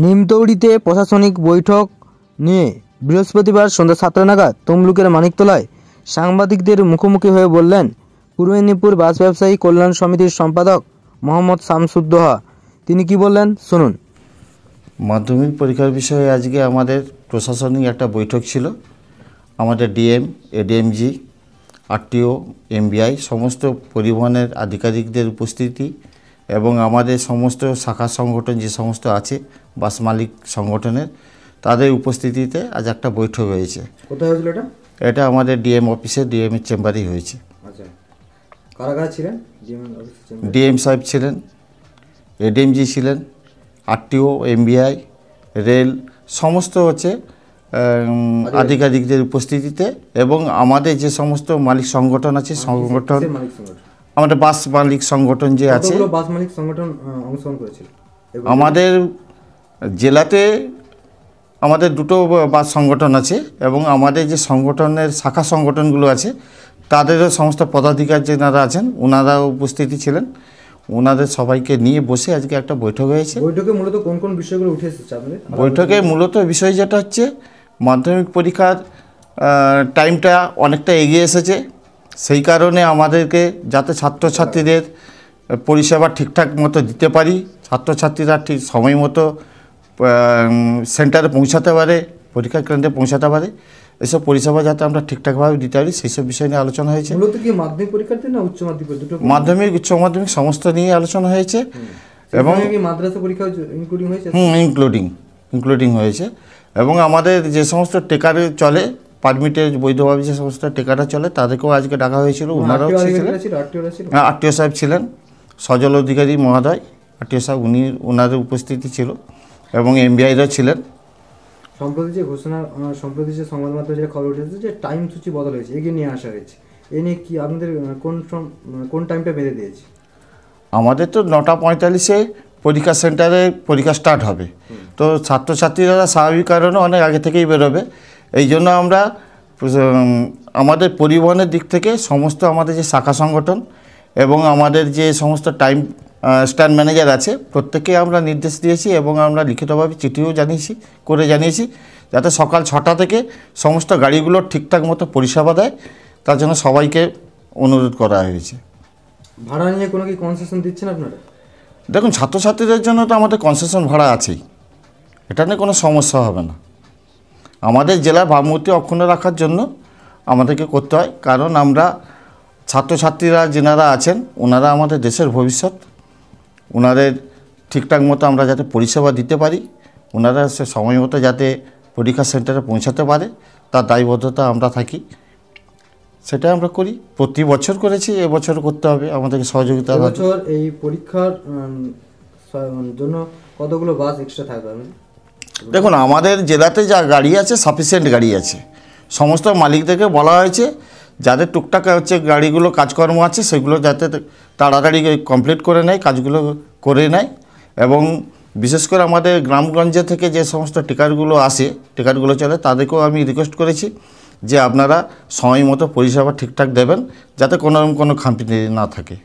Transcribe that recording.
নিমতৌড়িতে প্রশাসনিক বৈঠক নিয়ে বৃহস্পতিবার সন্ধ্যা 7টা নাগাদ তমলুকের মানিকতলায় সাংবাদিকদের মুখোমুখি হয়ে বললেন পূর্ব মেদিনীপুর বাস ব্যবসায়ী কল্যাণ সমিতির সম্পাদক মোহাম্মদ শামসুদ্দোহা। তিনি কি বললেন শুনুন। মাধ্যমিক পরীক্ষার বিষয়ে আজকে আমাদের প্রশাসনিক একটা বৈঠক ছিল। আমাদের ডিএম, এডিএমজি, আরটিও, এমবিআই সমস্ত পরিবহনের আধিকারিকদের উপস্থিতি এবং আমাদের সমস্ত শাখা সংগঠন যে সমস্ত আছে বাস মালিক সংগঠনের তাদের উপস্থিতিতে আজ একটা বৈঠক হয়েছে। কোথায় হয়েছিল এটা? এটা আমাদের ডিএম অফিসে, ডিএম এর চেম্বারেই হয়েছে। আচ্ছা, কারা কারা ছিলেন? ডিএম সাহেব ছিলেন, এডিএমজি ছিলেন, আরটিও, এমবিআই, রেল সমস্ত হচ্ছে আধিকারিকদের উপস্থিতিতে এবং আমাদের যে সমস্ত মালিক সংগঠন আছে সংগঠন আমাদের বাস মালিক সংগঠন যে আছে বাস মালিক সংগঠন অংশগ্রহণ করেছিল। আমাদের জেলাতে আমাদের দুটো বাস সংগঠন আছে এবং আমাদের যে সংগঠনের শাখা সংগঠনগুলো আছে তাদেরও সমস্ত পদাধিকারী যারা আছেন ওনারা উপস্থিতি ছিলেন। ওনাদের সবাইকে নিয়ে বসে আজকে একটা বৈঠক হয়েছে। বৈঠকে মূলত কোন কোন বিষয়গুলো উঠে এসেছে আপনাদের? বৈঠকে মূলত বিষয় যেটা হচ্ছে মাধ্যমিক পরীক্ষার টাইমটা অনেকটা এগিয়ে এসেছে, সেই কারণে আমাদেরকে যাতে ছাত্রছাত্রীদের পরিষেবা ঠিকঠাক মতো দিতে পারি, ছাত্রছাত্রীরা ঠিক সময় মতো সেন্টারে পৌঁছাতে পারে, পরীক্ষা কেন্দ্রে পৌঁছাতে পারে, এসব পরিষেবা যাতে আমরা ঠিকঠাকভাবে দিতে পারি সেই সব বিষয় নিয়ে আলোচনা হয়েছে। মূলত কি মাধ্যমিক পরীক্ষার্থী না উচ্চ মাধ্যমিক? দুটো মাধ্যমিক, উচ্চ মাধ্যমিক সমস্ত নিয়ে আলোচনা হয়েছে এবং মাদ্রাসা পরীক্ষা ইনক্লুডিং হয়েছে। ইনক্লুডিং হয়েছে এবং আমাদের যে সমস্ত টেকারে চলে পারমিটের বৈধভাবে যে সমস্ত টেকাটা চলে তাদেরকেও আজকে ডাকা হয়েছিল। ওনারাও ছিলেন, আরটিও সাহেব ছিলেন, সজল অধিকারী মহোদয় আরটিও সাহেব ওনাদের উপস্থিতি ছিল এবং এমবিআইরাও ছিলেন। সম্প্রতি যে সংবাদ মাধ্যমে যে খবর উঠেছে যে টাইম সূচি বদল হয়েছে, এগিয়ে নিয়ে আসা হয়েছে, এ নিয়ে কি আপনাদের কোন টাইমটা বেঁধে দিয়েছে? আমাদের তো 9:45-এ পরীক্ষা সেন্টারে পরীক্ষা স্টার্ট হবে, তো ছাত্রছাত্রীরা স্বাভাবিক কারণে অনেক আগে থেকেই বেরোবে। এই জন্য আমরা আমাদের পরিবহনের দিক থেকে সমস্ত আমাদের যে শাখা সংগঠন এবং আমাদের যে সমস্ত টাইম স্ট্যান্ড ম্যানেজার আছে প্রত্যেককে আমরা নির্দেশ দিয়েছি এবং আমরা লিখিতভাবে চিঠিও জানিয়েছি যাতে সকাল 6টা থেকে সমস্ত গাড়িগুলো ঠিকঠাক মতো পরিষেবা দেয়, তার জন্য সবাইকে অনুরোধ করা হয়েছে। ভাড়া নিয়ে কোনো কি কনসেশন দিচ্ছেন আপনারা? দেখুন, ছাত্রছাত্রীদের জন্য তো আমাদের কনসেশন ভাড়া আছেই, এটা নিয়ে কোনো সমস্যা হবে না। আমাদের জেলার ভাবমূর্তি অক্ষুণ্ণ রাখার জন্য আমাদেরকে করতে হয়, কারণ আমরা ছাত্রছাত্রীরা যেনারা আছেন ওনারা আমাদের দেশের ভবিষ্যৎ, ওনাদের ঠিকঠাক মতো আমরা যাতে পরিষেবা দিতে পারি, ওনারা সে সময় মতো যাতে পরীক্ষা সেন্টারে পৌঁছাতে পারে তার দায়বদ্ধতা আমরা থাকি, সেটা আমরা করি। প্রতি বছর করেছি, এবছর করতে হবে, আমাদেরকে সহযোগিতা। বছর এই পরীক্ষার জন্য কতগুলো বাস এক্সট্রা থাকবে? দেখুন, আমাদের জেলাতে যা গাড়ি আছে সাফিসিয়েন্ট গাড়ি আছে। সমস্ত মালিকদেরকে বলা হয়েছে যাদের টুকটাক হচ্ছে গাড়িগুলো কাজকর্ম আছে সেগুলো যাতে তাড়াতাড়ি কমপ্লিট করে নেয়, কাজগুলো করে নেয় এবং বিশেষ করে আমাদের গ্রামগঞ্জে থেকে যে সমস্ত টিকারগুলো আসে, টিকারগুলো চলে, তাদেরকেও আমি রিকোয়েস্ট করেছি যে আপনারা সময় মতো পরিষেবা ঠিকঠাক দেবেন যাতে কোনো খামতি না থাকে।